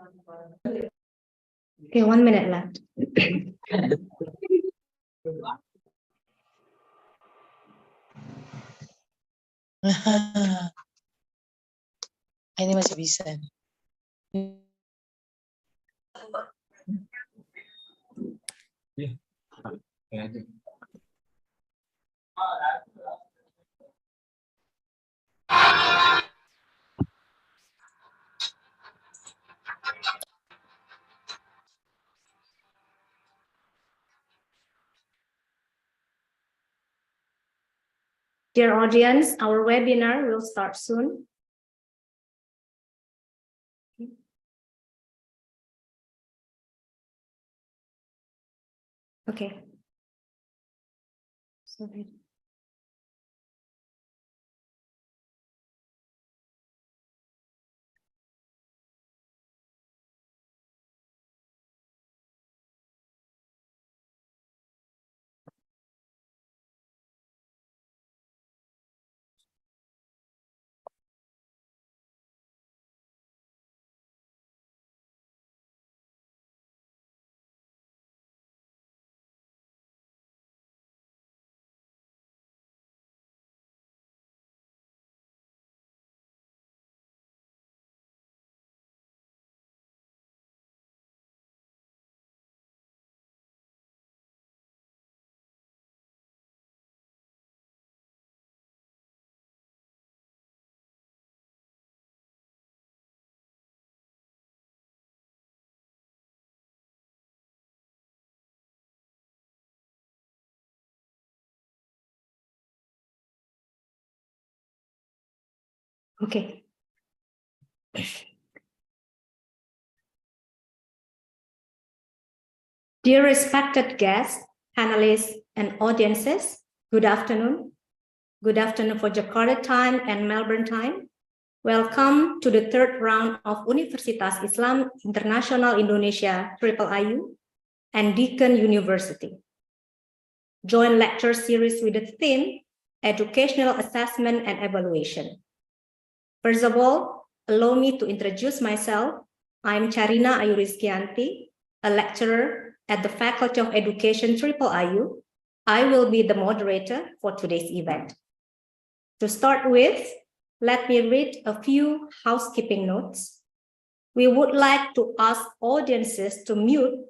Okay, 1 minute left. Ini masih bisa. Dear audience, our webinar will start soon. Okay. Sorry. Okay. Dear respected guests, panelists, and audiences, good afternoon. Good afternoon for Jakarta time and Melbourne time. Welcome to the third round of Universitas Islam International Indonesia UIII and Deakin University joint lecture series with the theme Educational Assessment and Evaluation. First of all, allow me to introduce myself. I'm Charyna Ayurizkianti, a lecturer at the Faculty of Education UIII. I will be the moderator for today's event. To start with, let me read a few housekeeping notes. We would like to ask audiences to mute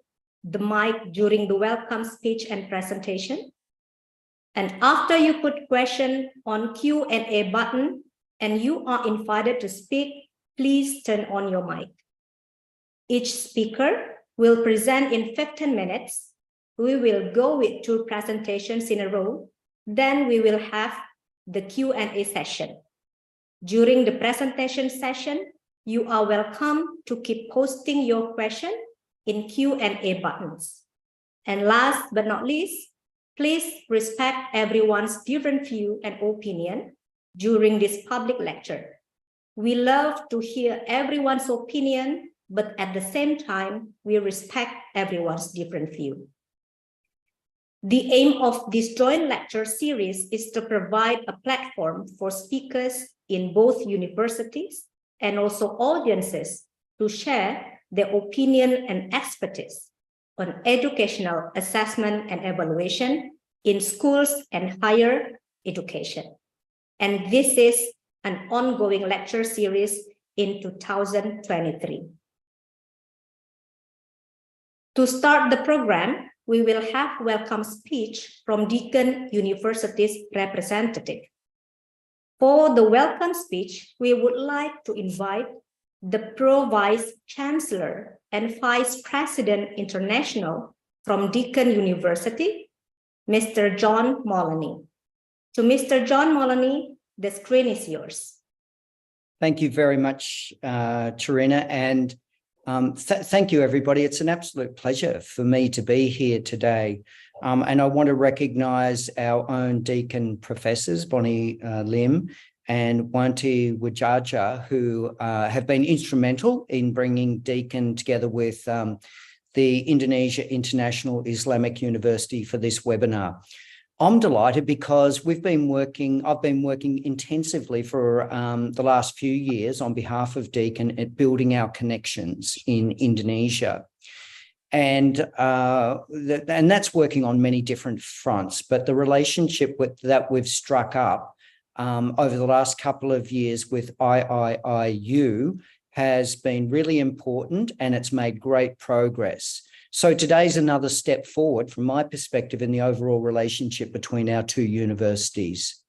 the mic during the welcome speech and presentation. And after you put question on Q&A button and you are invited to speak, please turn on your mic. Each speaker will present in 15 minutes. We will go with 2 presentations in a row. Then we will have the Q&A session. During the presentation session, you are welcome to keep posting your question in Q&A buttons. And last but not least, please respect everyone's different view and opinion during this public lecture. We love to hear everyone's opinion, but at the same time, we respect everyone's different view. The aim of this joint lecture series is to provide a platform for speakers in both universities and also audiences to share their opinion and expertise on educational assessment and evaluation in schools and higher education. And this is an ongoing lecture series in 2023. To start the program, we will have welcome speech from Deakin University's representative. For the welcome speech, we would like to invite the Pro-Vice Chancellor and Vice President International from Deakin University, Mr. John Moloney. To Mr. John Moloney, the screen is yours. Thank you very much, Charyna, and thank you, everybody. It's an absolute pleasure for me to be here today. And I want to recognise our own Deakin professors, Bonnie Lim and Wanti Wajaja, who have been instrumental in bringing Deakin together with the Indonesia International Islamic University for this webinar. I'm delighted because I've been working intensively for the last few years on behalf of Deakin at building our connections in Indonesia. And that's working on many different fronts, but the relationship that we've struck up over the last couple of years with UIII has been really important, and it's made great progress. So today's another step forward from my perspective in the overall relationship between our two universities.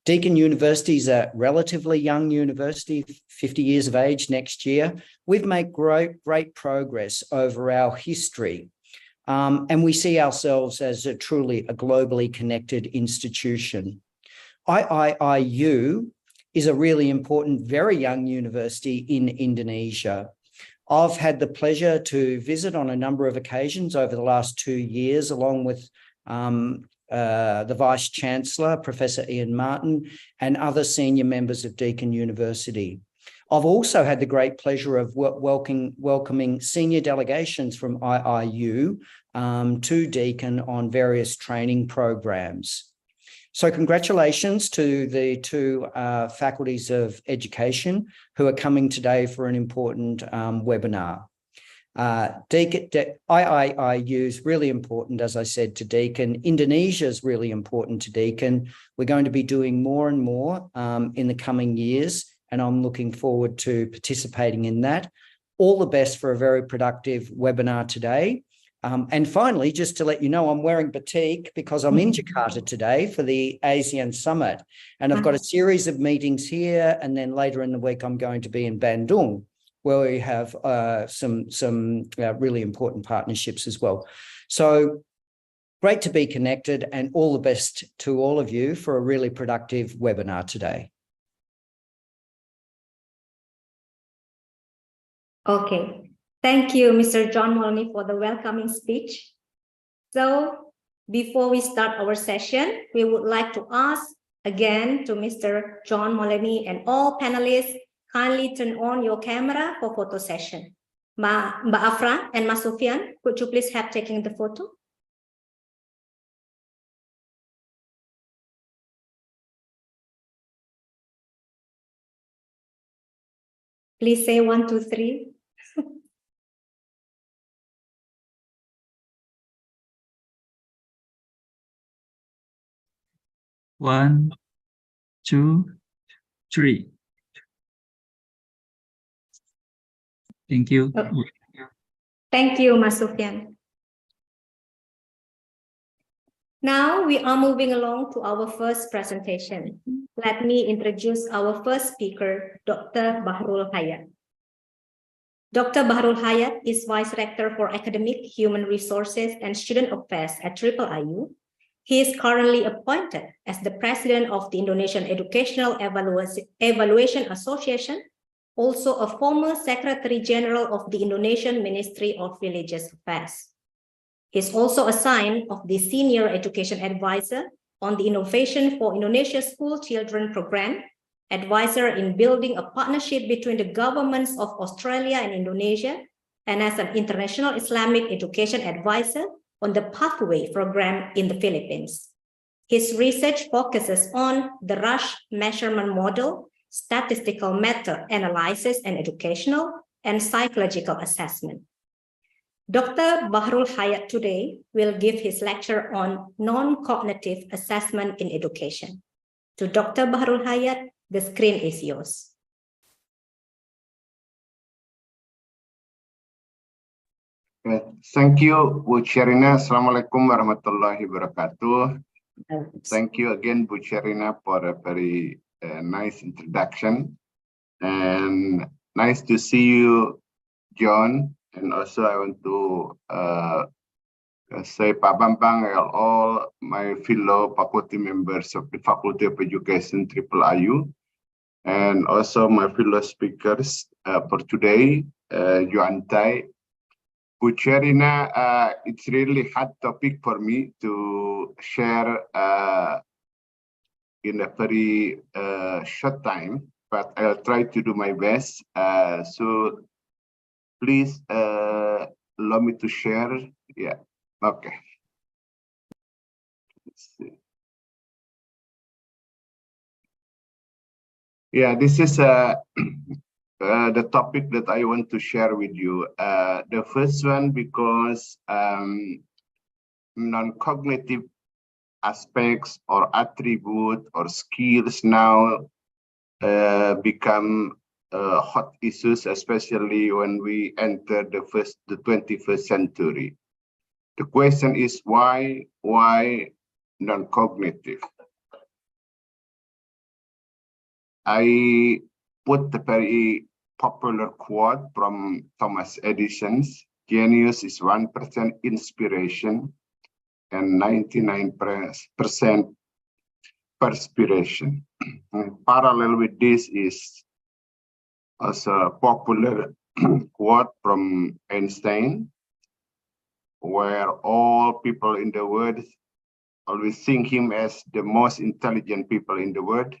Deakin University is a relatively young university, 50 years of age next year. We've made great progress over our history, and we see ourselves as a globally connected institution. UIII is a really important, very young university in Indonesia. I've had the pleasure to visit on a number of occasions over the last 2 years, along with the Vice-Chancellor, Professor Ian Martin, and other senior members of Deakin University. I've also had the great pleasure of welcoming senior delegations from UIII to Deakin on various training programs. So congratulations to the two faculties of education who are coming today for an important webinar. UIII is really important, as I said, to Deakin. Indonesia is really important to Deakin. We're going to be doing more and more in the coming years, and I'm looking forward to participating in that. All the best for a very productive webinar today. And finally, just to let you know, I'm wearing batik because I'm in Jakarta today for the ASEAN Summit. And I've got a series of meetings here, and then later in the week, I'm going to be in Bandung, where we have some really important partnerships as well. So great to be connected, and all the best to all of you for a really productive webinar today. Okay. Thank you, Mr. John Moloney, for the welcoming speech. So before we start our session, we would like to ask again to Mr. John Moloney and all panelists, kindly turn on your camera for photo session. Mbak Afra and Mas Sufyan, could you please help taking the photo? Please say 1, 2, 3. One, two, three. Thank you. Thank you, Mas Sufyan. Now we are moving along to our first presentation. Let me introduce our first speaker, Dr. Bahrul Hayat. Dr. Bahrul Hayat is Vice-Rector for Academic, Human Resources, and Student Affairs at UIII. He is currently appointed as the President of the Indonesian Educational Evaluation Association, also a former Secretary General of the Indonesian Ministry of Religious Affairs. He is also assigned of the Senior Education Advisor on the Innovation for Indonesia School Children Program, advisor in building a partnership between the governments of Australia and Indonesia, and as an International Islamic Education Advisor on the Pathway Program in the Philippines. His research focuses on the rush measurement model, statistical method analysis and educational, and psychological assessment. Dr. Bahrul Hayat today will give his lecture on non-cognitive assessment in education. To Dr. Bahrul Hayat, the screen is yours. Thank you, Bu Charyna. Assalamualaikum warahmatullahi wabarakatuh. Thank you again, Bu Charyna, for a very nice introduction. And nice to see you, John. And also I want to say Pak Bambang and all my fellow faculty members of the Faculty of Education UIII. And also my fellow speakers for today, Joanna. Bu Charyna, it's really hard topic for me to share in a very short time, but I'll try to do my best. So please allow me to share. Yeah, okay. Let's see. Yeah, this is the topic that I want to share with you. The first one, because non-cognitive aspects or attribute or skills now become hot issues, especially when we enter the 21st century. The question is why non-cognitive? I put the very popular quote from Thomas Edison's: "Genius is 1% inspiration and 99% perspiration." Parallel with this is also a popular quote from Einstein, where all people in the world always think him as the most intelligent people in the world,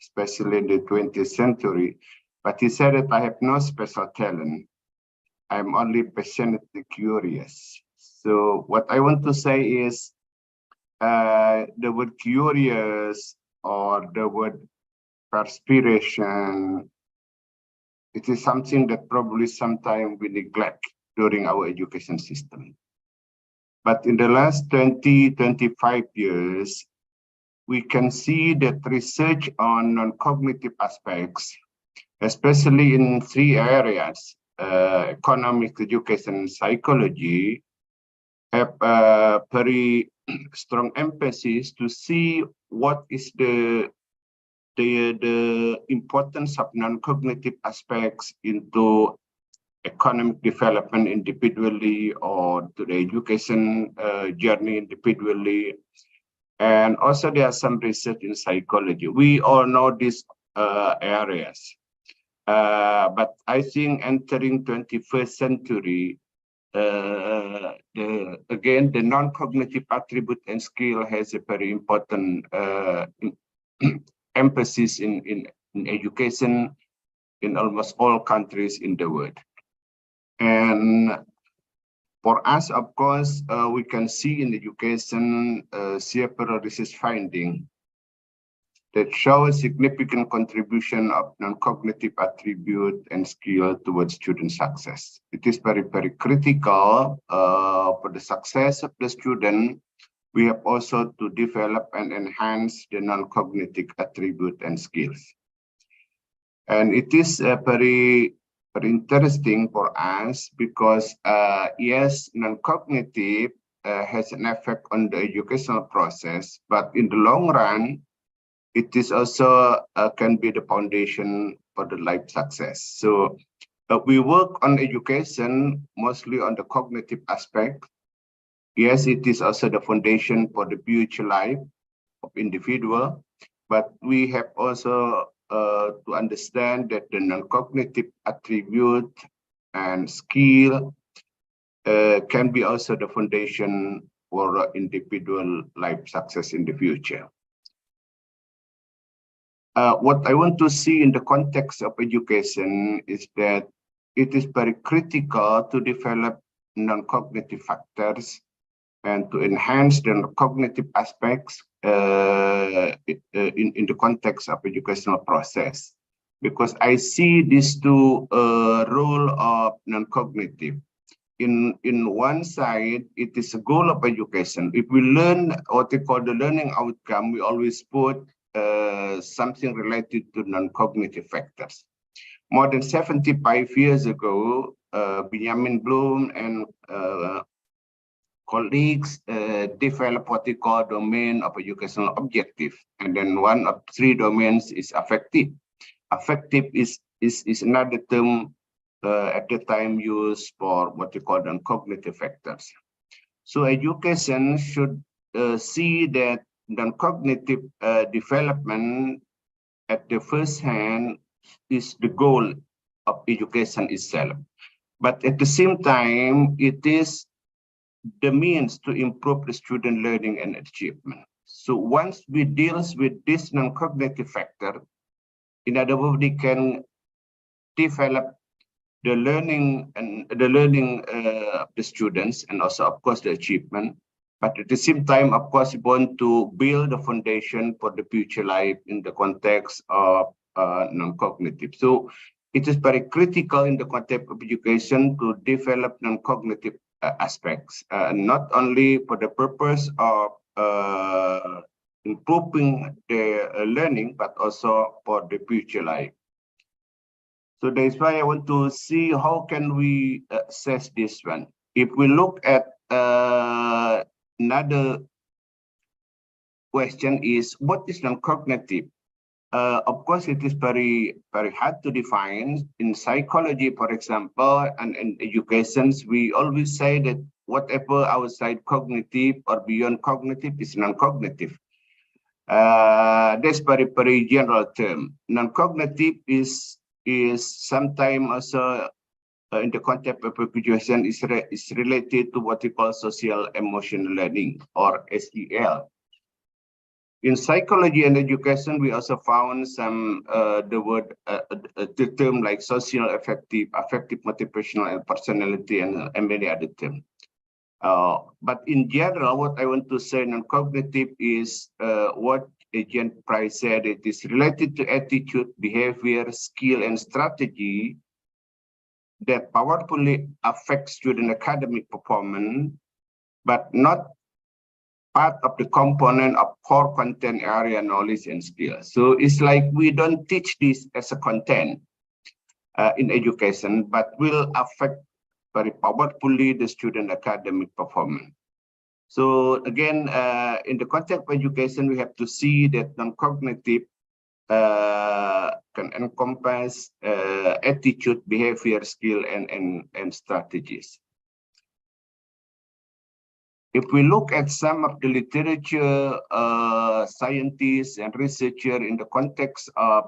especially in the 20th century. But he said that I have no special talent. I'm only passionately curious. So what I want to say is the word curious or the word perspiration, it is something that probably sometimes we neglect during our education system. But in the last 25 years, we can see that research on non-cognitive aspects, especially in 3 areas, economics, education, and psychology, have a very strong emphasis to see what is the importance of non-cognitive aspects into economic development individually or to the education journey individually. And also there are some research in psychology. We all know these areas. But I think entering 21st century, again, the non-cognitive attribute and skill has a very important emphasis in education in almost all countries in the world. And for us, of course, we can see in education several research findings that show a significant contribution of non-cognitive attribute and skill towards student success. It is very, very critical for the success of the student. We have also to develop and enhance the non-cognitive attribute and skills. And it is very interesting for us because yes, non-cognitive has an effect on the educational process, but in the long run, it is also can be the foundation for the life success. So we work on education mostly on the cognitive aspect. Yes, it is also the foundation for the future life of individual, but we have also to understand that the non-cognitive attribute and skill can be also the foundation for individual life success in the future. What I want to see in the context of education is that it is very critical to develop non-cognitive factors and to enhance the cognitive aspects in the context of educational process. Because I see these two role of non-cognitive. In one side, it is a goal of education. If we learn what we call the learning outcome, we always put something related to non-cognitive factors. More than 75 years ago, Benjamin Bloom and colleagues developed what we call domain of educational objective. And then one of 3 domains is affective. Affective is another term at the time used for what we call non-cognitive factors. So education should see that non-cognitive development at the first hand is the goal of education itself. But at the same time, it is the means to improve the student learning and achievement. So once we deal with this non-cognitive factor, in other words, we can develop the learning and the learning of the students and also, of course, the achievement. But at the same time, of course, we want to build a foundation for the future life in the context of non-cognitive. So it is very critical in the context of education to develop non-cognitive aspects, not only for the purpose of improving the learning, but also for the future life. So that's why I want to see how can we assess this one. If we look at another question is, what is non-cognitive? Of course, it is very hard to define. In psychology, for example, and in educations, we always say that whatever outside cognitive or beyond cognitive is non-cognitive. That's very general term. Non-cognitive is sometimes also in the context of education is related to what we call social emotional learning, or SEL. In psychology and education, we also found some the term like social affective, motivational, and personality, and many other terms. But in general, what I want to say non-cognitive is what Agent Price said. It is related to attitude, behavior, skill, and strategy that powerfully affect student academic performance, but not part of the component of core content area knowledge and skills. So it's like we don't teach this as a content in education, but will affect very powerfully the student academic performance. So again, in the context of education, we have to see that non-cognitive can encompass attitude, behavior, skill, and strategies. If we look at some of the literature, scientists and researchers in the context of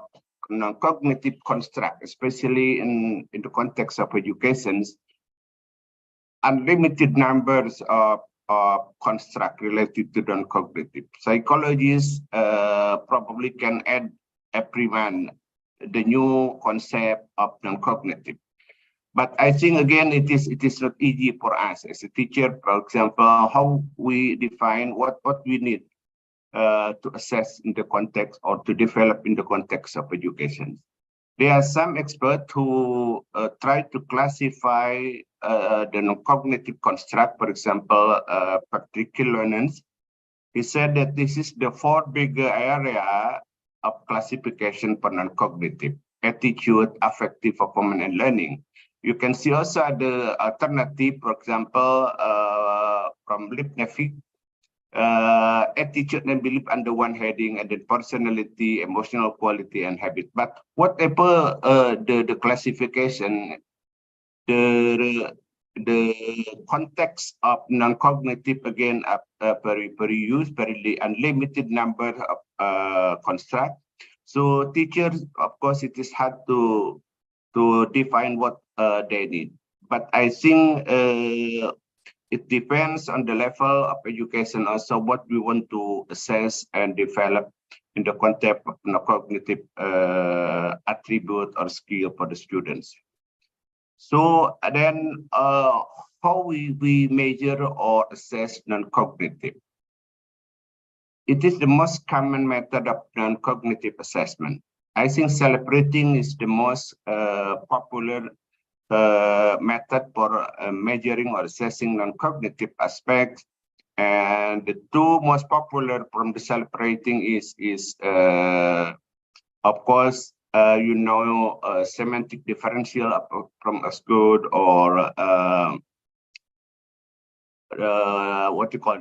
non-cognitive construct, especially in the context of education, unlimited numbers of construct related to non-cognitive. Psychologists probably can add every month the new concept of non-cognitive. But I think again, it is not easy for us as a teacher, for example, how we define what we need to assess in the context or to develop in the context of education. There are some experts who try to classify the non-cognitive construct, for example, Patrick Kilonens. He said that this is the 4 bigger area of classification for non-cognitive: attitude, affective, performance, and learning. You can see also the alternative, for example, from Lipnevik, attitude and belief under one heading, and then personality, emotional quality, and habit. But whatever the classification, the context of non-cognitive again very unlimited number of construct. So teachers, of course, it is hard to define what they need. But I think it depends on the level of education, also what we want to assess and develop in the context of cognitive attribute or skill for the students. So then how we measure or assess non-cognitive? It is the most common method of non-cognitive assessment. I think celebrating is the most popular method for measuring or assessing non-cognitive aspects, and the 2 most popular from the celebrating is of course semantic differential from a good, or what you call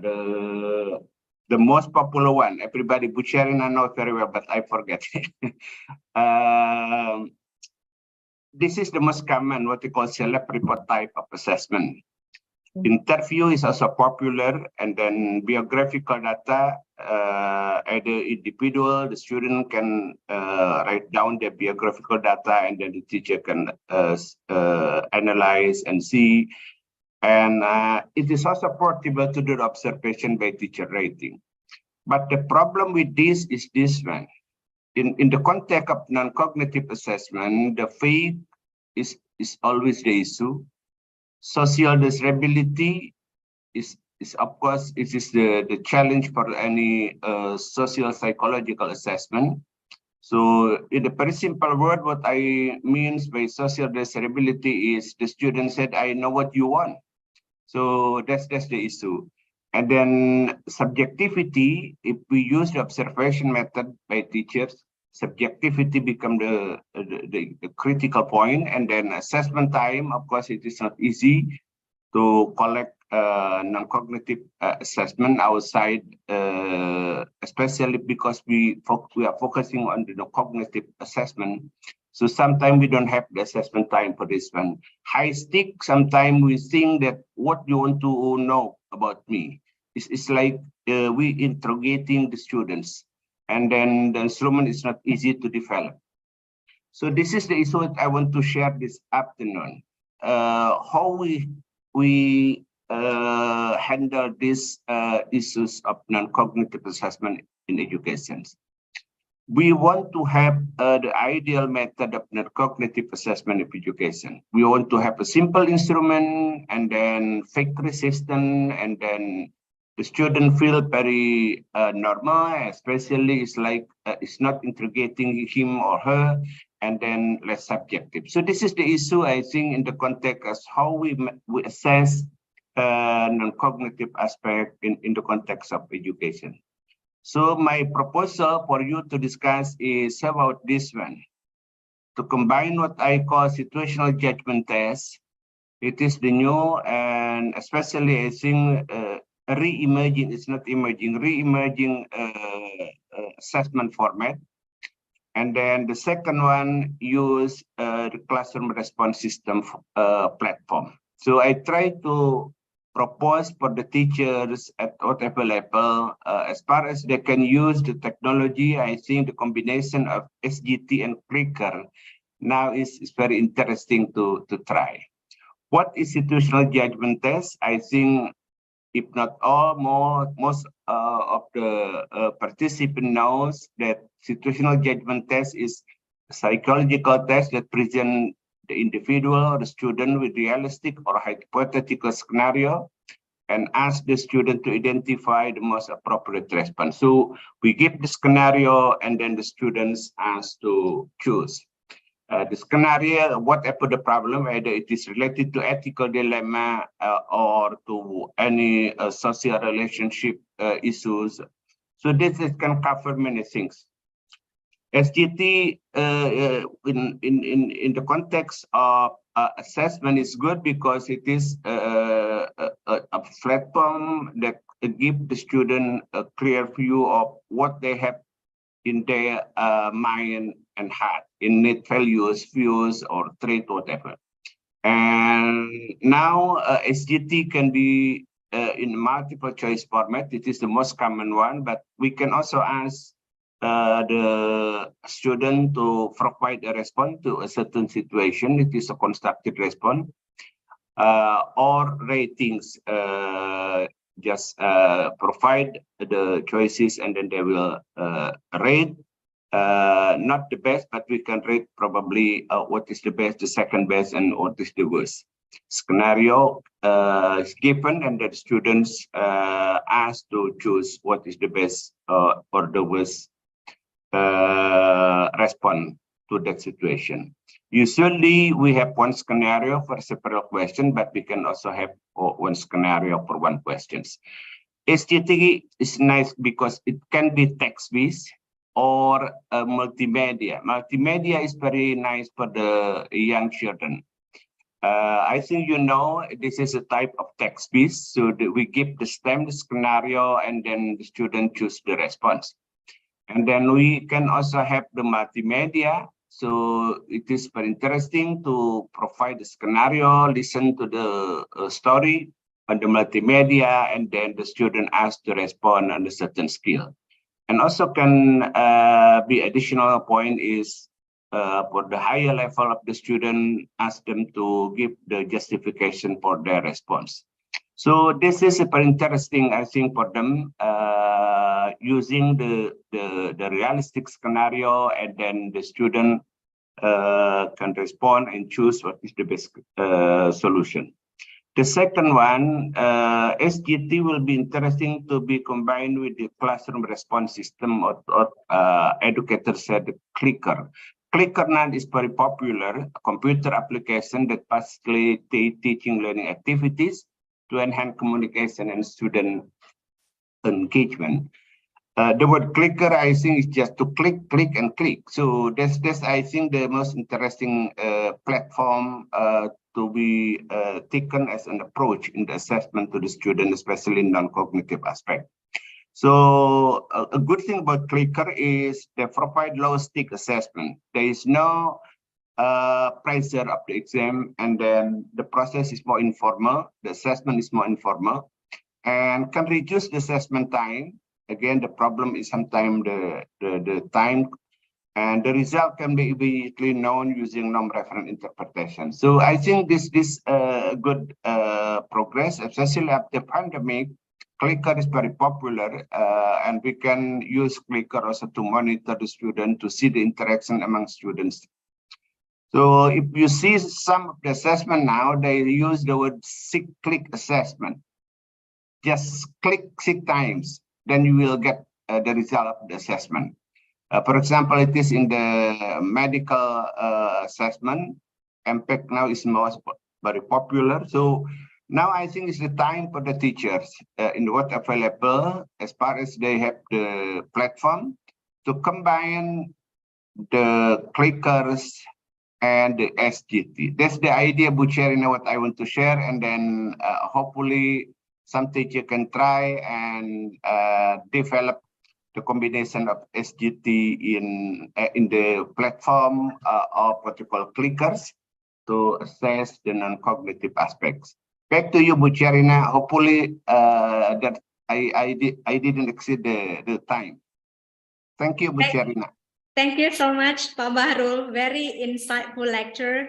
the most popular one. Everybody, Charyna knows very well, but I forget. This is the most common, what we call self-report type of assessment. Interview is also popular, and then biographical data, either individual, the student can write down their biographical data, and then the teacher can analyze and see. And it is also portable to do observation by teacher rating. But the problem with this is this one. In the context of non-cognitive assessment, the faith is always the issue. Social desirability is of course, it is the challenge for any social psychological assessment. So in a very simple word, what I means by social desirability is the student said, I know what you want. So that's the issue. And then subjectivity, if we use the observation method by teachers, subjectivity become the critical point. And then assessment time, of course, it is not easy to collect non-cognitive assessment outside, especially because we are focusing on the cognitive assessment. So sometimes we don't have the assessment time for this one. High stick, sometimes we think that what you want to know about me. It's like we interrogating the students, and then the instrument is not easy to develop. So this is the issue that I want to share this afternoon. How we handle these issues of non-cognitive assessment in education. We want to have the ideal method of non-cognitive assessment of education. We want to have a simple instrument and then fake resistant, and then the student feel very normal, especially it's like it's not interrogating him or her, and then less subjective. So this is the issue, I think, in the context of how we assess non-cognitive aspect in the context of education. So my proposal for you to discuss is about this one. To combine what I call situational judgment test, it is the new and especially I think re-emerging, it's not emerging, re-emerging assessment format. And then the second one use the classroom response system platform. So I try to propose for the teachers at whatever level, as far as they can use the technology. I think the combination of SGT and clicker now is very interesting to try. What is situational judgment test? I think if not all, most of the participant knows that situational judgment test is a psychological test that present the individual or the student with realistic or hypothetical scenario and ask the student to identify the most appropriate response. So we give the scenario and then the students ask to choose. The scenario, whatever the problem, either it is related to ethical dilemma or to any social relationship issues. So this can cover many things. SGT in the context of assessment is good because it is a platform that gives the student a clear view of what they have in their mind and heart, innate values, views, or trait, whatever. And now SGT can be in multiple choice format. It is the most common one, but we can also ask the student to provide a response to a certain situation. It is a constructed response or ratings. Just provide the choices and then they will rate. Not the best, but we can rate probably what is the best, the second best, and what is the worst. Scenario is given and the students asked to choose what is the best or the worst response to that situation. Usually we have one scenario for several questions, but we can also have one scenario for one question. SGT is nice because it can be text-based or multimedia. Multimedia is very nice for the young children. I think you know this is a type of text-based, so we give the STEM scenario and then the student choose the response. And then we can also have the multimedia. So it is very interesting to provide the scenario, listen to the story on the multimedia, and then the student asks to respond on a certain skill. And also can be additional point is for the higher level of the student, ask them to give the justification for their response. So this is very interesting, I think, for them using the realistic scenario, and then the student can respond and choose what is the best solution. The second one, SGT will be interesting to be combined with the classroom response system or educators said clicker. Clicker now is very popular, a computer application that facilitates teaching learning activities to enhance communication and student engagement. The word clicker, I think, is just to click, and click. So that's I think, the most interesting platform to be taken as an approach in the assessment to the student, especially in non-cognitive aspect. So a good thing about clicker is they provide low-stake assessment. There is no pressure of the exam, and then the process is more informal. The assessment is more informal, and can reduce the assessment time. Again, the problem is sometimes the time, and the result can be immediately known using non-referent interpretation. So I think this good progress, especially after pandemic. Clicker is very popular, and we can use clicker also to monitor the student, to see the interaction among students. So if you see some of the assessment now, they use the word click assessment. Just click 6 times, then you will get the result of the assessment. For example, it is in the medical assessment. MPEG now is very popular. So now I think it's the time for the teachers in what available, as far as they have the platform, to combine the clickers and the SGT. That's the idea, Bu Charyna, what I want to share, and then hopefully some teacher can try and develop the combination of SGT in the platform of what you call clickers to assess the non-cognitive aspects. Back to you, Bu Charyna. Hopefully that I didn't exceed the time. Thank you, Bu Charyna. Thank you so much, Pak Bahrul. Very insightful lecture,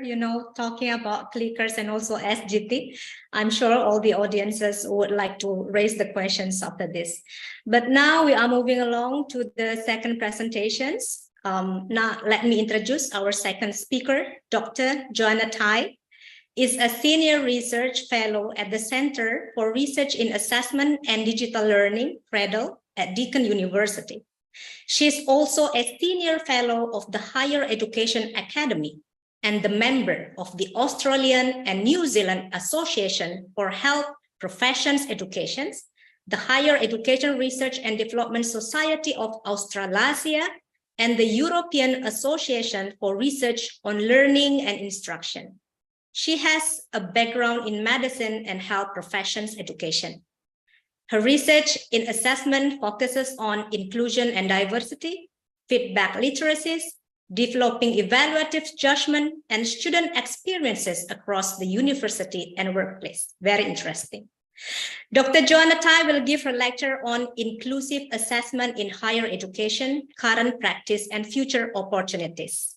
talking about clickers and also SGT. I'm sure all the audiences would like to raise the questions after this. But now we are moving along to the second presentations. Now let me introduce our second speaker, Dr. Joanna is a senior research fellow at the Center for Research in Assessment and Digital Learning, CREDL, at Deakin University. She is also a senior fellow of the Higher Education Academy and the member of the Australian and New Zealand Association for Health Professions Education, the Higher Education Research and Development Society of Australasia, and the European Association for Research on Learning and Instruction. She has a background in medicine and health professions education. Her research in assessment focuses on inclusion and diversity, feedback literacies, developing evaluative judgment, and student experiences across the university and workplace. Very interesting. Dr. Joanna will give her lecture on inclusive assessment in higher education, current practice, and future opportunities.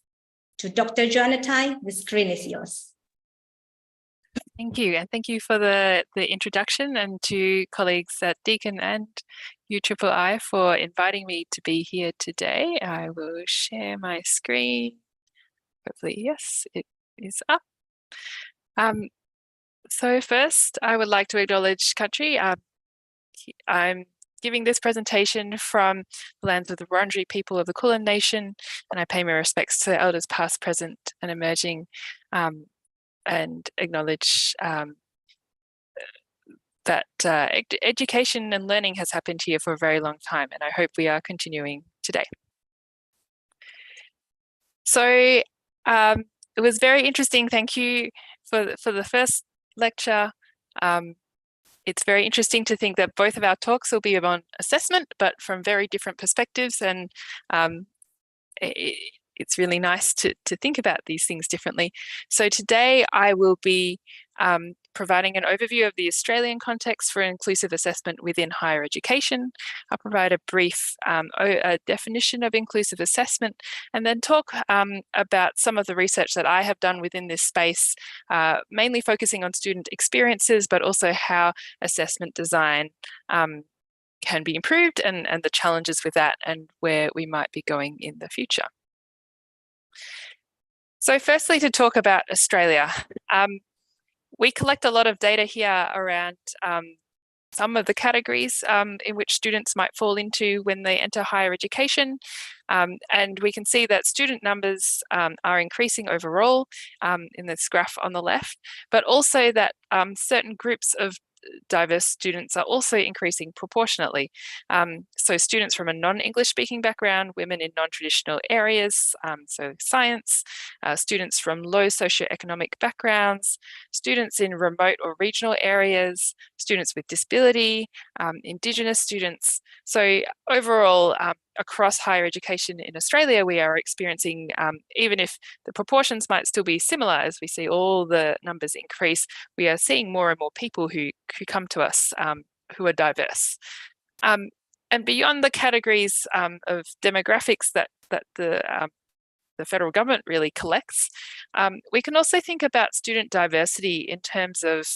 To Dr. Joanna, the screen is yours. Thank you, and thank you for the introduction, and to colleagues at Deakin and UIII for inviting me to be here today. I will share my screen. Hopefully, yes, it is up. So first, I would like to acknowledge country. I'm giving this presentation from the lands of the Wurundjeri people of the Kulin Nation, and I pay my respects to the elders past, present, and emerging, and acknowledge that education and learning has happened here for a very long time, and I hope we are continuing today. So it was very interesting. Thank you for the first lecture. It's very interesting to think that both of our talks will be on assessment, but from very different perspectives, and it's really nice to think about these things differently. So today I will be providing an overview of the Australian context for inclusive assessment within higher education. I'll provide a brief a definition of inclusive assessment, and then talk about some of the research that I have done within this space, mainly focusing on student experiences, but also how assessment design can be improved, and the challenges with that, and where we might be going in the future. So firstly, to talk about Australia. We collect a lot of data here around some of the categories in which students might fall into when they enter higher education. And we can see that student numbers are increasing overall in this graph on the left, but also that certain groups of diverse students are also increasing proportionately. So students from a non-English speaking background, women in non-traditional areas, so science, students from low socioeconomic backgrounds, students in remote or regional areas, students with disability, Indigenous students. So overall, across higher education in Australia, we are experiencing, even if the proportions might still be similar as we see all the numbers increase, we are seeing more and more people who come to us who are diverse. And beyond the categories of demographics that the federal government really collects, we can also think about student diversity in terms of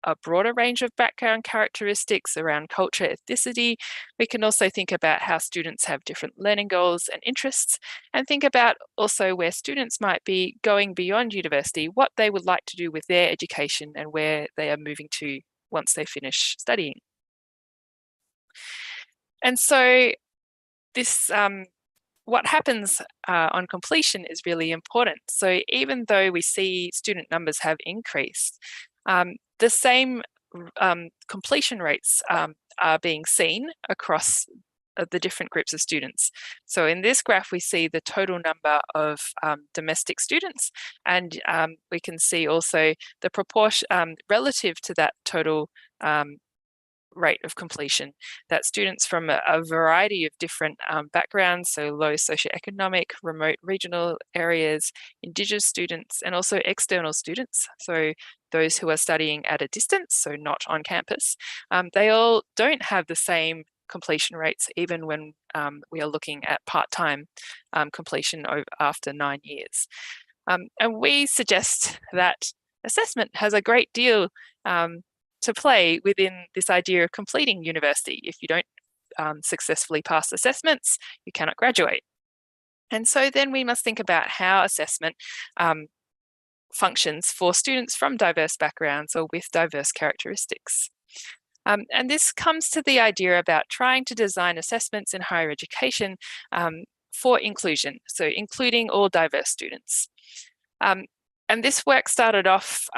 a broader range of background characteristics around culture, ethnicity. We can also think about how students have different learning goals and interests, and think about also where students might be going beyond university, what they would like to do with their education and where they are moving to once they finish studying. And so this what happens on completion is really important. So even though we see student numbers have increased, the same completion rates are being seen across the different groups of students. So in this graph, we see the total number of domestic students, and we can see also the proportion relative to that total rate of completion, that students from a variety of different backgrounds, so low socioeconomic, remote regional areas, Indigenous students, and also external students, so those who are studying at a distance, so not on campus, they all don't have the same completion rates, even when we are looking at part-time completion after 9 years. And we suggest that assessment has a great deal to play within this idea of completing university. If you don't successfully pass assessments, you cannot graduate. And so then we must think about how assessment functions for students from diverse backgrounds or with diverse characteristics. And this comes to the idea about trying to design assessments in higher education for inclusion, so including all diverse students. And this work started off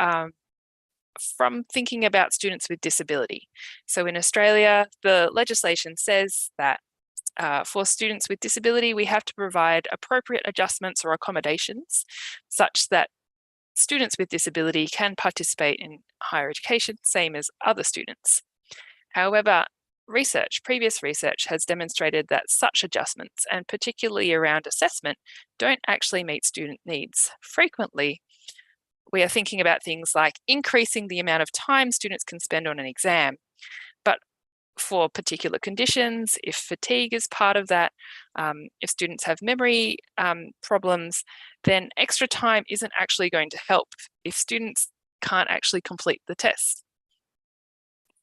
from thinking about students with disability. So in Australia, the legislation says that for students with disability, we have to provide appropriate adjustments or accommodations such that students with disability can participate in higher education, same as other students. However, previous research has demonstrated that such adjustments, and particularly around assessment, don't actually meet student needs. Frequently, we are thinking about things like increasing the amount of time students can spend on an exam. But for particular conditions, if fatigue is part of that, if students have memory problems, then extra time isn't actually going to help if students can't actually complete the test.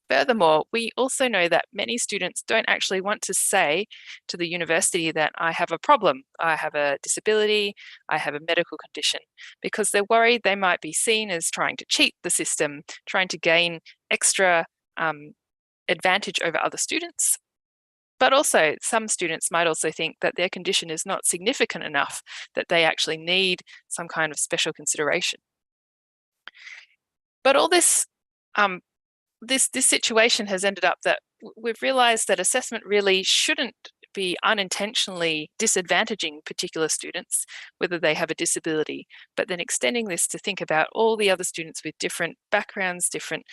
Furthermore, we also know that many students don't actually want to say to the university that I have a problem, I have a disability, I have a medical condition, because they're worried they might be seen as trying to cheat the system, trying to gain extra advantage over other students. But also, some students might also think that their condition is not significant enough, that they actually need some kind of special consideration. But all this this situation has ended up that we've realized that assessment really shouldn't be unintentionally disadvantaging particular students, whether they have a disability, but then extending this to think about all the other students with different backgrounds, different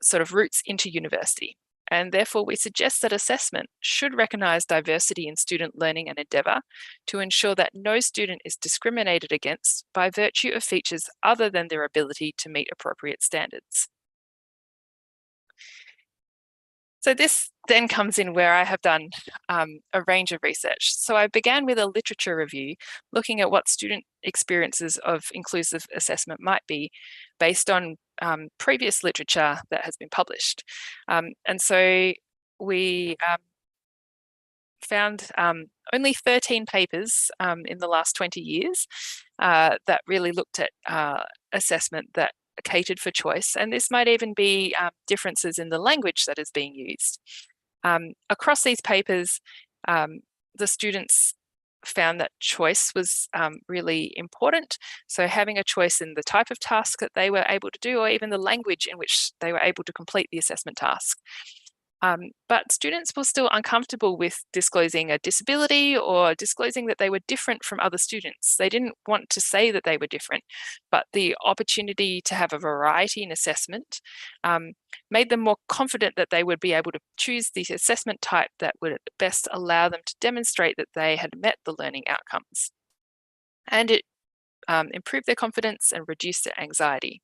sort of routes into university. And therefore, we suggest that assessment should recognise diversity in student learning and endeavour to ensure that no student is discriminated against by virtue of features other than their ability to meet appropriate standards. So this then comes in where I have done a range of research. So I began with a literature review, looking at what student experiences of inclusive assessment might be based on previous literature that has been published. And so we found only 13 papers in the last 20 years that really looked at assessment that catered for choice, and this might even be differences in the language that is being used. Across these papers, the students found that choice was really important. So having a choice in the type of task that they were able to do, or even the language in which they were able to complete the assessment task. But students were still uncomfortable with disclosing a disability or disclosing that they were different from other students. They didn't want to say that they were different, but the opportunity to have a variety in assessment made them more confident that they would be able to choose the assessment type that would best allow them to demonstrate that they had met the learning outcomes. And it improved their confidence and reduced their anxiety.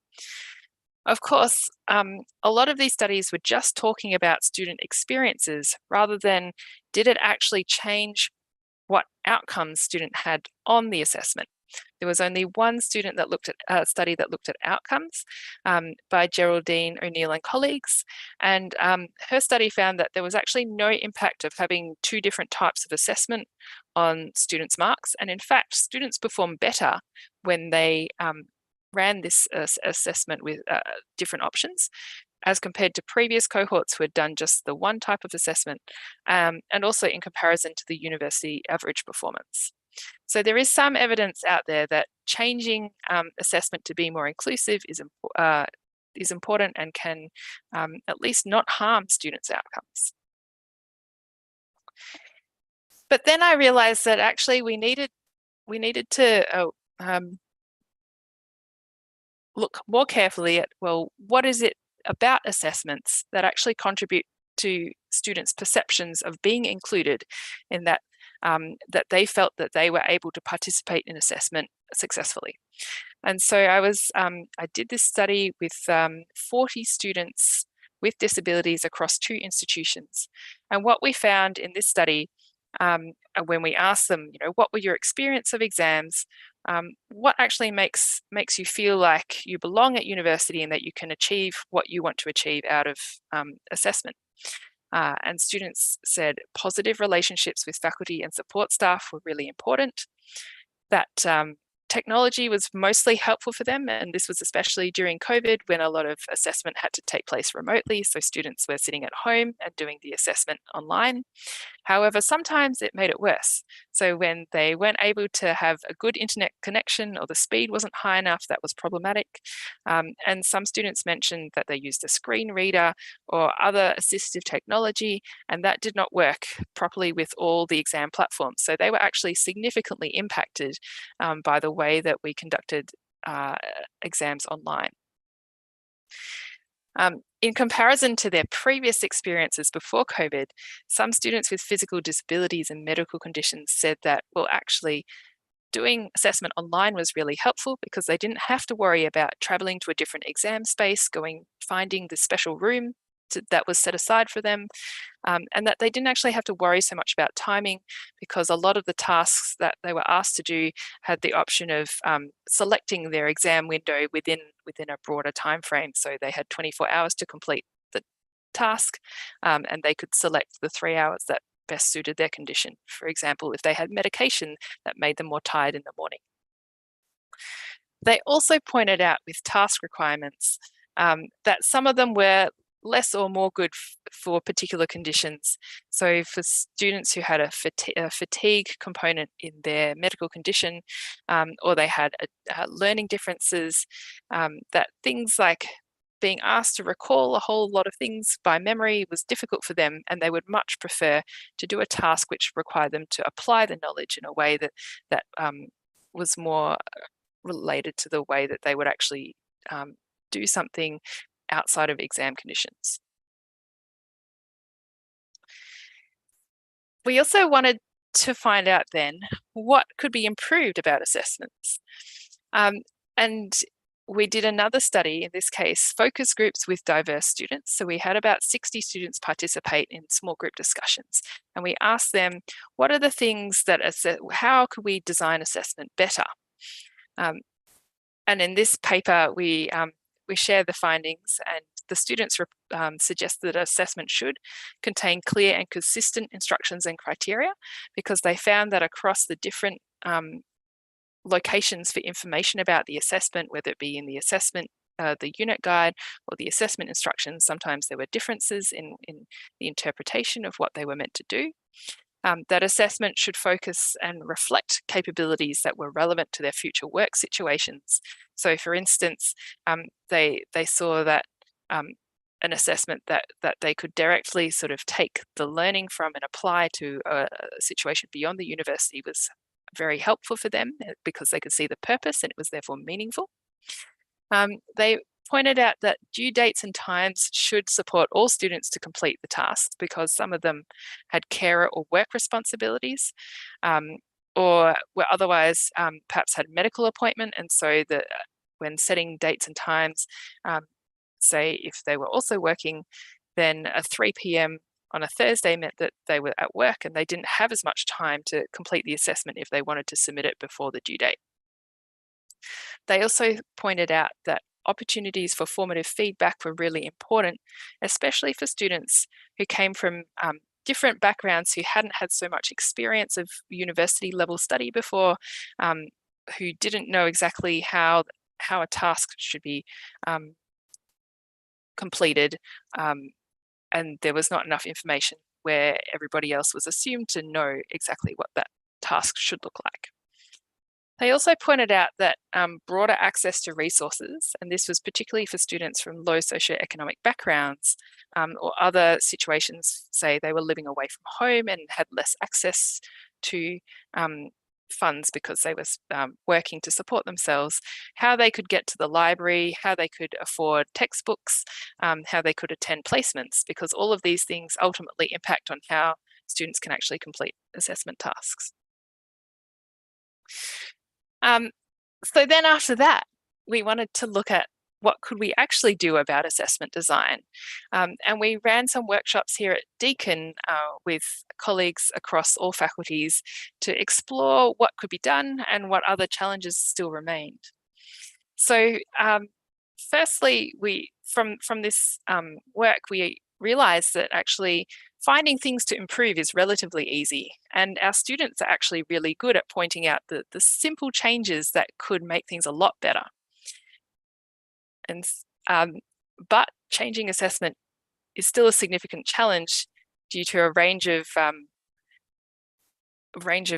Of course, a lot of these studies were just talking about student experiences rather than did it actually change what outcomes student had on the assessment. There was only one student that looked at study that looked at outcomes by Geraldine O'Neill and colleagues, and her study found that there was actually no impact of having two different types of assessment on students' marks, and in fact, students performed better when they ran this assessment with different options as compared to previous cohorts who had done just the one type of assessment, and also in comparison to the university average performance. So there is some evidence out there that changing assessment to be more inclusive is important and can at least not harm students' outcomes. But then I realized that actually we needed to look more carefully at, well, what is it about assessments that actually contribute to students' perceptions of being included in that, that they felt that they were able to participate in assessment successfully. And so I did this study with 40 students with disabilities across 2 institutions. And what we found in this study, when we asked them, what were your experience of exams? What actually makes you feel like you belong at university and that you can achieve what you want to achieve out of assessment? And students said positive relationships with faculty and support staff were really important, that technology was mostly helpful for them, and this was especially during COVID when a lot of assessment had to take place remotely, so students were sitting at home and doing the assessment online. However, sometimes it made it worse. So when they weren't able to have a good internet connection or the speed wasn't high enough, that was problematic. And some students mentioned that they used a screen reader or other assistive technology, and that did not work properly with all the exam platforms. So they were actually significantly impacted by the way that we conducted exams online. In comparison to their previous experiences before COVID, some students with physical disabilities and medical conditions said that, well, actually, doing assessment online was really helpful because they didn't have to worry about traveling to a different exam space, finding the special room that was set aside for them, and that they didn't actually have to worry so much about timing because a lot of the tasks that they were asked to do had the option of selecting their exam window within a broader time frame. So they had 24 hours to complete the task, and they could select the 3 hours that best suited their condition. For example, if they had medication that made them more tired in the morning. They also pointed out with task requirements that some of them were less or more good for particular conditions. So for students who had a fatigue component in their medical condition, or they had learning differences, that things like being asked to recall a whole lot of things by memory was difficult for them, and they would much prefer to do a task which required them to apply the knowledge in a way that was more related to the way that they would actually do something outside of exam conditions. We also wanted to find out then what could be improved about assessments. And we did another study, in this case, focus groups with diverse students. So we had about 60 students participate in small group discussions. And we asked them, what are the things that, how could we design assessment better? And in this paper, we share the findings, and the students suggest that assessment should contain clear and consistent instructions and criteria, because they found that across the different locations for information about the assessment, whether it be in the assessment, the unit guide, or the assessment instructions. Sometimes there were differences in the interpretation of what they were meant to do. That assessment should focus and reflect capabilities that were relevant to their future work situations. So for instance, they saw that an assessment that they could directly sort of take the learning from and apply to a situation beyond the university was very helpful for them because they could see the purpose and it was therefore meaningful. They pointed out that due dates and times should support all students to complete the tasks because some of them had carer or work responsibilities or were otherwise perhaps had medical appointment. And so when setting dates and times, say if they were also working, then a 3 p.m. on a Thursday meant that they were at work and they didn't have as much time to complete the assessment if they wanted to submit it before the due date. They also pointed out that opportunities for formative feedback were really important, especially for students who came from different backgrounds, who hadn't had so much experience of university level study before, who didn't know exactly how a task should be completed, and there was not enough information where everybody else was assumed to know exactly what that task should look like. They also pointed out that broader access to resources, and this was particularly for students from low socioeconomic backgrounds or other situations, say they were living away from home and had less access to funds because they were working to support themselves, how they could get to the library, how they could afford textbooks, how they could attend placements, because all of these things ultimately impact on how students can actually complete assessment tasks. So then after that, we wanted to look at what could we actually do about assessment design. And we ran some workshops here at Deakin with colleagues across all faculties to explore what could be done and what other challenges still remained. So firstly, from this work, we realized that actually finding things to improve is relatively easy, and our students are actually really good at pointing out the simple changes that could make things a lot better. And but changing assessment is still a significant challenge due to a range of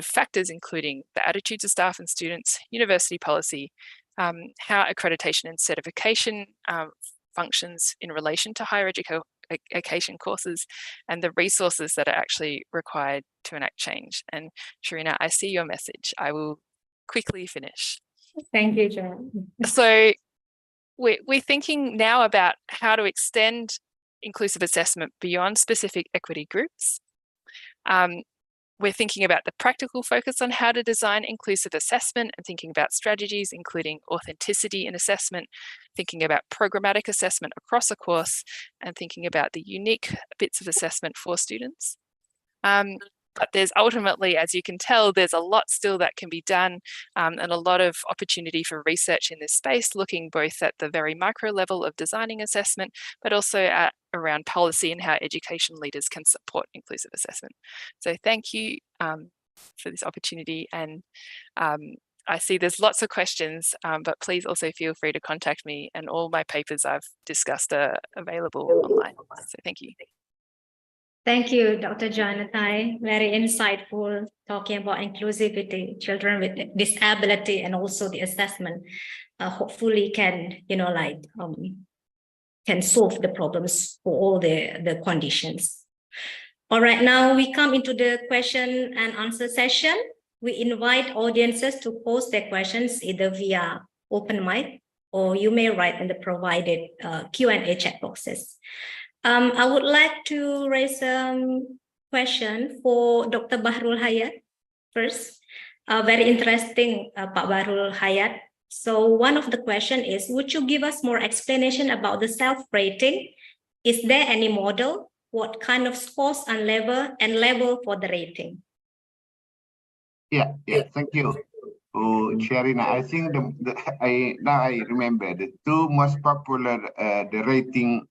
factors, including the attitudes of staff and students, university policy, how accreditation and certification functions in relation to higher education courses, and the resources that are actually required to enact change. And Charyna, I see your message. I will quickly finish. Thank you, Joanna. So we're thinking now about how to extend inclusive assessment beyond specific equity groups. We're thinking about the practical focus on how to design inclusive assessment and thinking about strategies, including authenticity in assessment, thinking about programmatic assessment across a course, and thinking about the unique bits of assessment for students. But there's ultimately, as you can tell, there's a lot still that can be done and a lot of opportunity for research in this space, looking both at the very micro level of designing assessment, but also around policy and how education leaders can support inclusive assessment. So thank you for this opportunity. And I see there's lots of questions, but please also feel free to contact me, and all my papers I've discussed are available online. So thank you. Thank you, Dr. Joanna. Very insightful, talking about inclusivity, children with disability, and also the assessment. Hopefully, can can solve the problems for all the conditions. All right, now we come into the question and answer session. We invite audiences to post their questions either via open mic, or you may write in the provided Q&A chat boxes. I would like to raise a question for Dr. Bahrul Hayat first. Very interesting, Pak Bahrul Hayat. So one of the question is, would you give us more explanation about the self-rating? Is there any model? What kind of scores and level for the rating? Yeah, thank you. Charyna, I think now I remember the two most popular the rating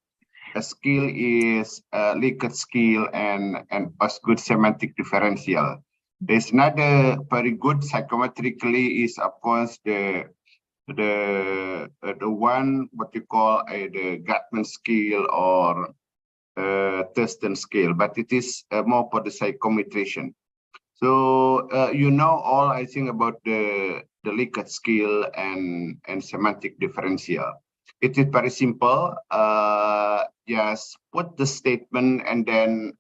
skill is Likert skill and Osgood semantic differential. There's another very good psychometrically is, of course, the one what you call the Gatman scale or Thurston scale, but it is more for the psychometrization. So you know all, I think, about the Likert scale and semantic differential. It is very simple. Just put the statement and then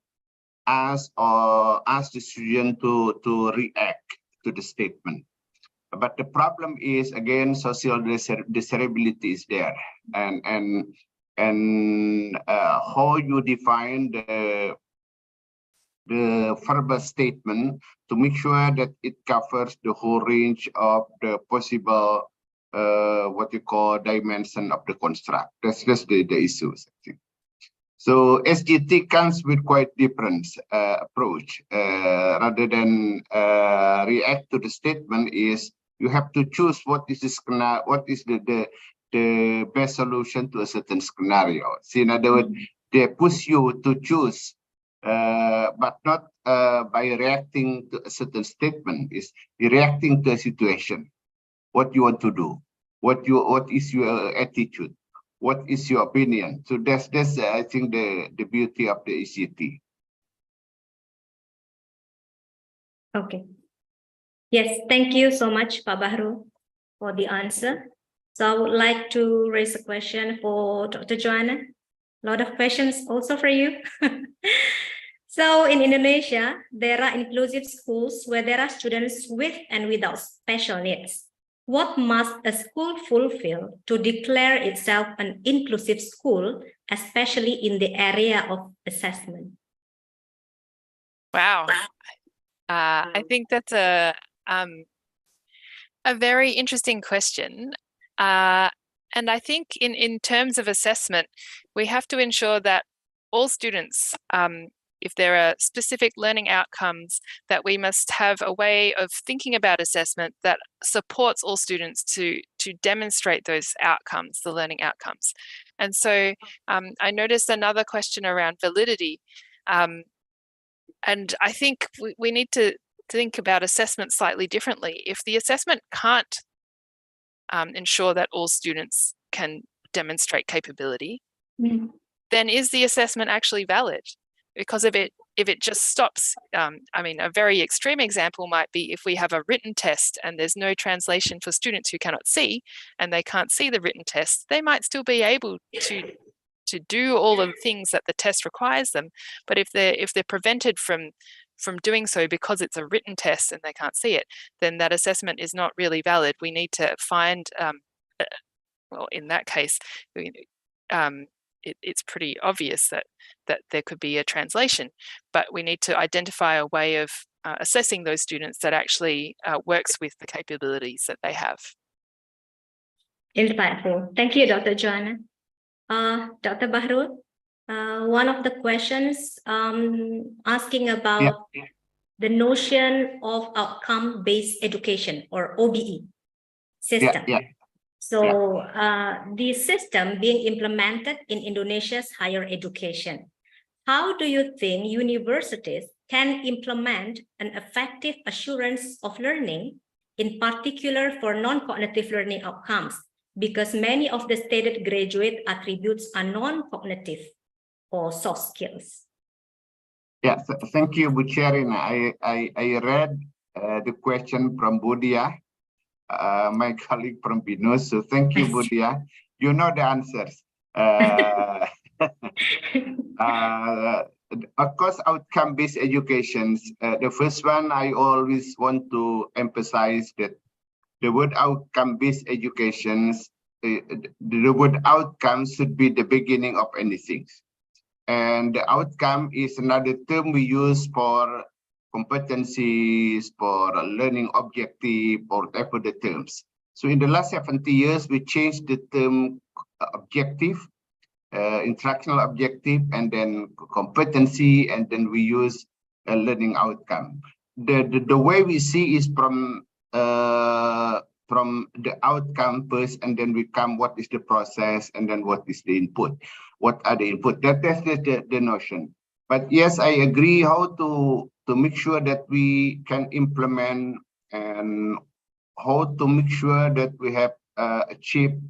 ask the student to react to the statement. But the problem is, again, social desirability is there, and how you define the verbal statement to make sure that it covers the whole range of the possible what you call dimension of the construct. That's just the issues, I think. So SGT comes with quite different approach. Rather than react to the statement, is you have to choose what is the best solution to a certain scenario. So in other words, they push you to choose, but not by reacting to a certain statement. Is reacting to a situation. What you want to do? What is your attitude? What is your opinion? So that's I think the beauty of the ECT. Okay. Yes, thank you so much, Pak Bahrul, for the answer. So I would like to raise a question for Dr. Joanna. A lot of questions also for you. So in Indonesia, there are inclusive schools where there are students with and without special needs. What must a school fulfill to declare itself an inclusive school, especially in the area of assessment? Wow. I think that's a very interesting question. And I think in terms of assessment, we have to ensure that all students, if there are specific learning outcomes, that we must have a way of thinking about assessment that supports all students to demonstrate those outcomes, the learning outcomes. And so I noticed another question around validity. And I think we need to think about assessment slightly differently. If the assessment can't ensure that all students can demonstrate capability, then is the assessment actually valid? Because if it just stops, I mean, a very extreme example might be if we have a written test and there's no translation for students who cannot see, and they can't see the written test, they might still be able to do all of the things that the test requires them. But if they're prevented from doing so because it's a written test and they can't see it, then that assessment is not really valid. We need to find, well, in that case, it's pretty obvious that there could be a translation, but we need to identify a way of assessing those students that actually works with the capabilities that they have. Insightful. Thank you, Dr. Joanna. Dr. Bahrul, one of the questions asking about the notion of outcome-based education, or OBE system. So the system being implemented in Indonesia's higher education, how do you think universities can implement an effective assurance of learning, in particular for non-cognitive learning outcomes? Because many of the stated graduate attributes are non-cognitive or soft skills. Yeah, thank you, Bu Charyna. I read the question from Budia, my colleague from BINUS. So thank you, Budia. You know the answers. Of course, outcome-based educations. The first one, I always want to emphasize that the word outcome-based educations, the word outcome should be the beginning of anything. And the outcome is another term we use for competencies, for learning objective, or whatever the terms. So in the last 70 years, we changed the term objective, instructional objective, and then competency, and then we use a learning outcome. The way we see is from the outcome first, and then we come what is the process, and then what is the input. What are the input? That's the notion. But yes, I agree how to to make sure that we can implement, and how to make sure that we have achieved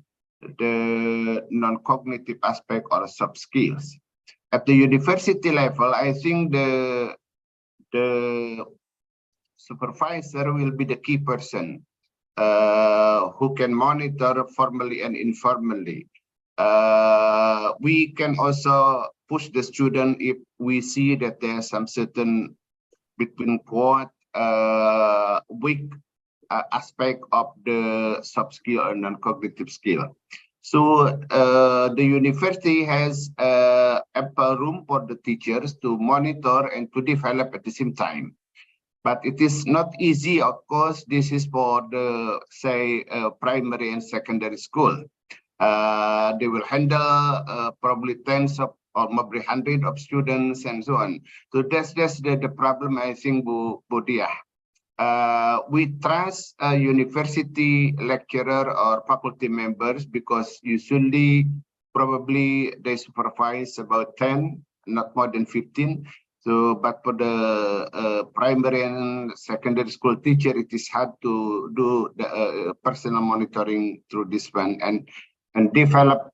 the non-cognitive aspect or soft skills. At the university level, I think the supervisor will be the key person who can monitor formally and informally. We can also push the student if we see that there's some certain between quote weak aspect of the soft skill or non-cognitive skill. So the university has ample room for the teachers to monitor and to develop at the same time. But it is not easy, of course. This is for the, say, primary and secondary school. They will handle probably tens of or maybe hundreds of students and so on. So that's the problem, I think, Bu Dia. We trust a university lecturer or faculty members because usually probably they supervise about 10, not more than 15. So, but for the primary and secondary school teacher, it is hard to do the personal monitoring through this one and develop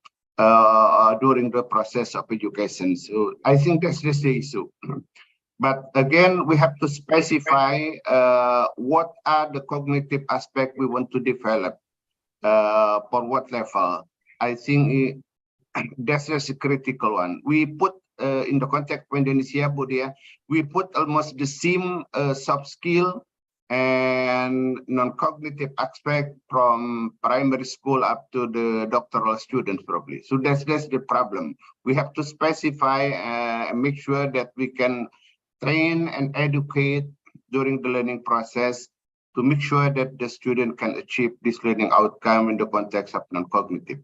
during the process of education. So I think that's just the issue. But again, we have to specify what are the cognitive aspects we want to develop for what level. I think that's just a critical one. We put in the context of Indonesia, Bu Dia, we put almost the same soft skill and non-cognitive aspect from primary school up to the doctoral students probably. So that's the problem. We have to specify and make sure that we can train and educate during the learning process to make sure that the student can achieve this learning outcome in the context of non-cognitive.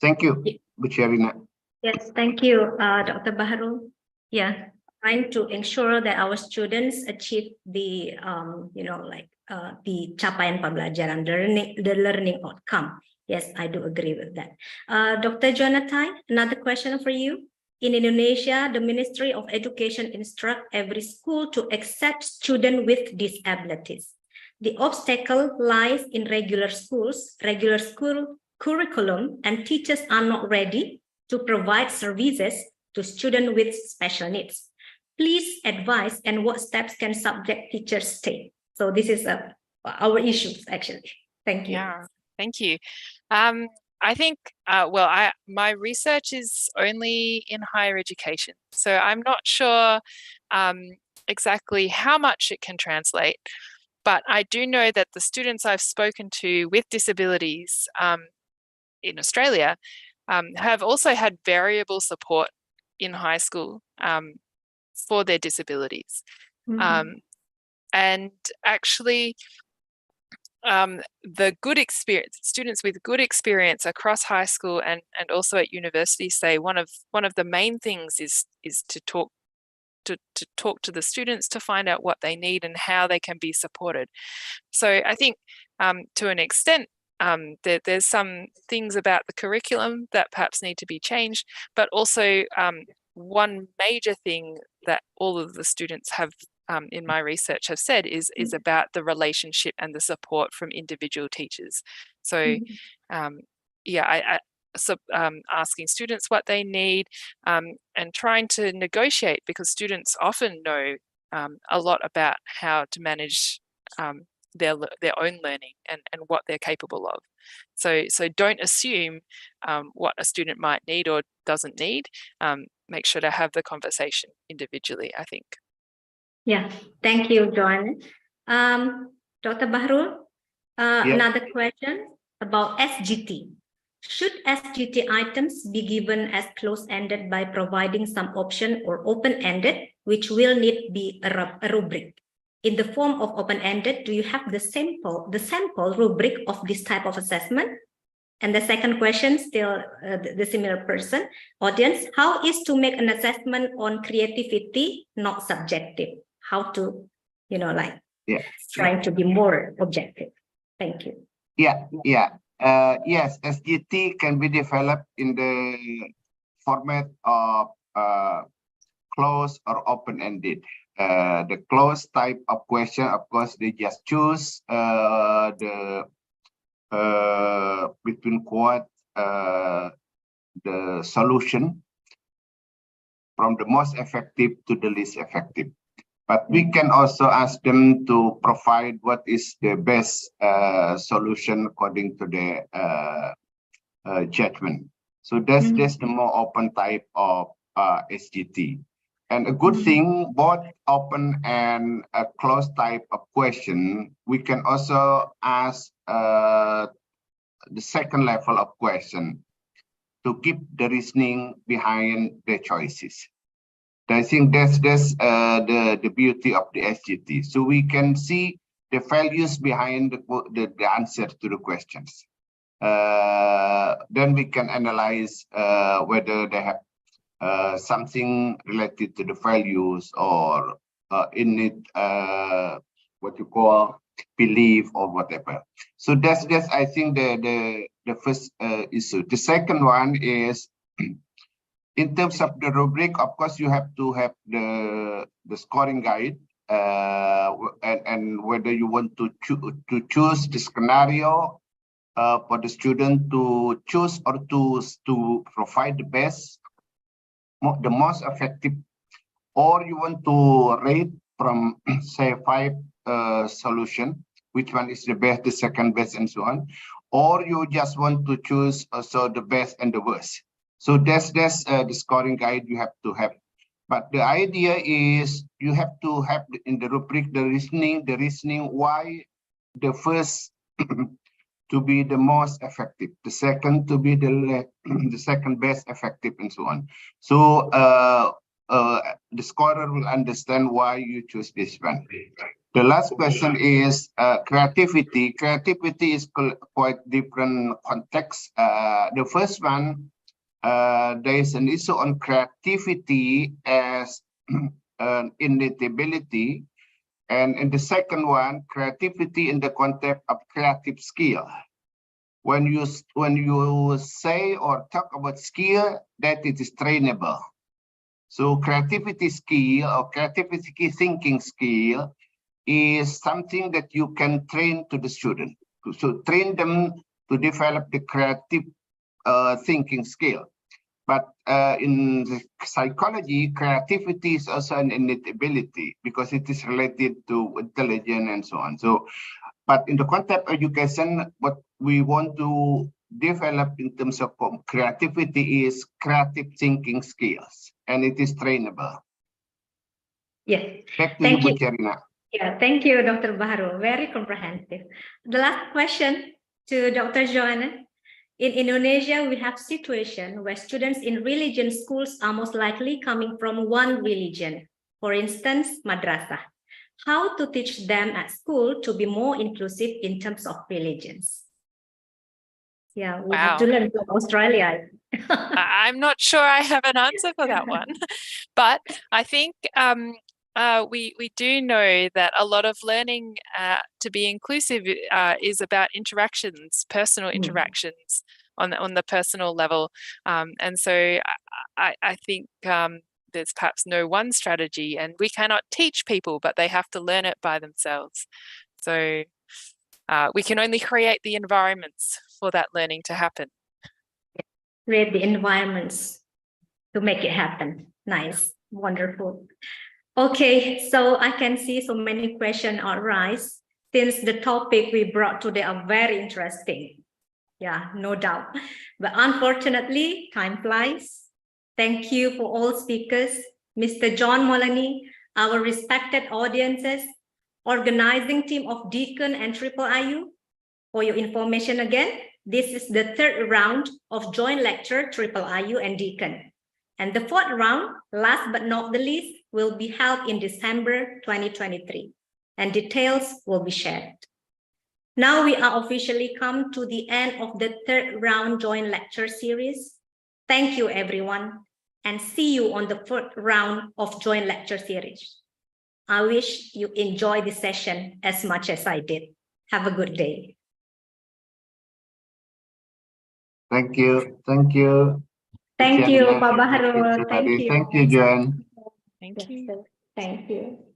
Thank you, Bu Charyna. Yes, thank you, Dr. Bahrul. Yeah, trying to ensure that our students achieve the, the capaian pembelajaran, the learning outcome. Yes, I do agree with that. Dr. Joanna, another question for you. In Indonesia, the Ministry of Education instructs every school to accept students with disabilities. The obstacle lies in regular school curriculum, and teachers are not ready to provide services to students with special needs. Please advise and what steps can subject teachers take? So this is our issues actually. Thank you. Yeah, thank you. I think, my research is only in higher education, so I'm not sure exactly how much it can translate, but I do know that the students I've spoken to with disabilities in Australia have also had variable support in high school for their disabilities. And actually, the good experience, students with good experience across high school and also at university say one of the main things is to talk to the students to find out what they need and how they can be supported. So I think to an extent there's some things about the curriculum that perhaps need to be changed, but also one major thing that all of the students have in my research have said is about the relationship and the support from individual teachers. So asking students what they need and trying to negotiate, because students often know a lot about how to manage their own learning and what they're capable of. So don't assume what a student might need or doesn't need. Make sure to have the conversation individually, I think. Yeah, thank you, Joanna. Dr. Bahrul, another question about SGT. Should SGT items be given as close-ended by providing some option or open-ended, which will need be a rubric? In the form of open-ended, do you have the sample rubric of this type of assessment? And the second question, still the similar audience, how is to make an assessment on creativity, not subjective? How to, trying to be more objective. Thank you. Yes, SGT can be developed in the format of closed or open-ended. The closed type of question, of course, they just choose between quote the solution from the most effective to the least effective. But we can also ask them to provide what is the best solution according to their judgment. So that's the more open type of SGT. And a good thing, both open and a closed type of question, we can also ask the second level of question to keep the reasoning behind the choices. I think that's the beauty of the SGT. So we can see the values behind the answer to the questions. Then we can analyze whether they have something related to the values or in it what you call belief or whatever. So that's I think the first issue. The second one is in terms of the rubric. Of course, you have to have the scoring guide and whether you want to choose the scenario for the student to choose or to provide the best, the most effective, or you want to rate from say 5 solution, which one is the best, the second best, and so on, or you just want to choose also the best and the worst. So that's the scoring guide you have to have. But the idea is you have to have in the rubric the reasoning why the first to be the most effective, the second to be the second best effective, and so on. So the scorer will understand why you choose this one. The last question is creativity. Creativity is quite different context. The first one, there is an issue on creativity as innatability. And in the second one, creativity in the context of creative skill. When you say or talk about skill, that it is trainable. So creativity skill or creativity thinking skill is something that you can train to the student. So train them to develop the creative thinking skill. But in psychology, creativity is also an innate ability because it is related to intelligence and so on. So, but in the concept of education, what we want to develop in terms of creativity is creative thinking skills, and it is trainable. Yes. Back to you, Charyna. Yeah, thank you, Dr. Bahrul. Very comprehensive. The last question to Dr. Joanna. In Indonesia, we have situation where students in religion schools are most likely coming from one religion, for instance, madrasah. How to teach them at school to be more inclusive in terms of religions? Yeah, we have to learn from Australia. I'm not sure I have an answer for that one, but I think we do know that a lot of learning to be inclusive is about interactions, personal interactions on the personal level, and so I think there's perhaps no one strategy, and we cannot teach people, but they have to learn it by themselves. So we can only create the environments for that learning to happen. Create the environments to make it happen. Nice, wonderful. Okay, so I can see so many questions arise since the topic we brought today are very interesting. Yeah, no doubt. But unfortunately, time flies. Thank you for all speakers, Mr. John Molany, our respected audiences, organizing team of Deakin and UIII. For your information again, this is the third round of joint lecture UIII and Deakin. And the fourth round, last but not the least, will be held in December 2023, and details will be shared. Now we are officially come to the end of the third round joint lecture series. Thank you, everyone, and see you on the fourth round of joint lecture series. I wish you enjoy the session as much as I did. Have a good day. Thank you. Thank you. Thank you, Charyna. Pak Bahrul. Thank you. Thank you, Joanna. Thank you. Yes, sir. Thank you.